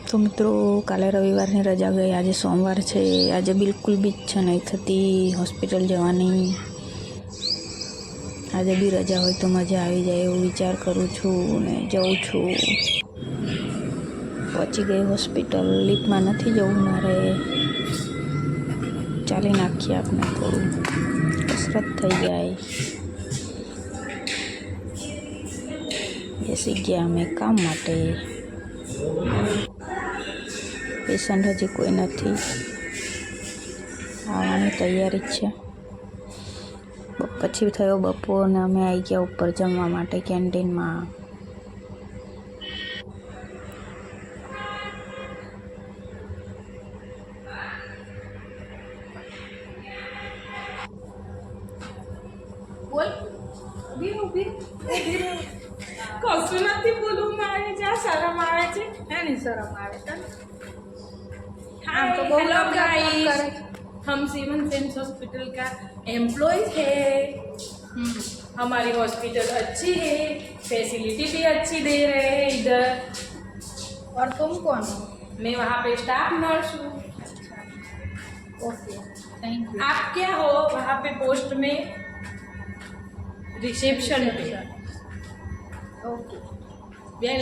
તો મિત્રો કાલે રવિવારની રજા ગઈ, આજે સોમવાર છે। આજે બિલકુલ બી ઈચ્છા નહીં થતી હોસ્પિટલ જવાની। આજે બી રજા હોય તો મજા આવી જાય એવું વિચાર કરું છું ને જઉં છું। પહોંચી ગઈ હોસ્પિટલ। લિફ્ટમાં નથી જવું મારે, ચાલી નાખીએ આપણે, થોડું કસરત થઈ જાય। બેસી ગયા અમે કામ માટે। પેશન્ટ હજી કોઈ નથી, આવવાની તૈયારી જ છે। પછી થયો બપોર ને અમે આવી ગયા ઉપર જમવા માટે કેન્ટીનમાં। બોલ ઊભી કશું નથી બોલવું મારે, જ્યાં શરમ આવે છે એની શરમ આવે છે। हाँ तो हेलो गाइस, हम सीवन सेंस हॉस्पिटल का एम्प्लॉय है। हमारी हॉस्पिटल अच्छी है, फैसिलिटी भी अच्छी दे रहे हैं इधर। और तुम कौन हो? मैं वहाँ पे स्टाफ नर्स हूँ। Okay, thank you. आप क्या हो वहाँ पे पोस्ट में? रिसेप्शन पे। ओके। वेल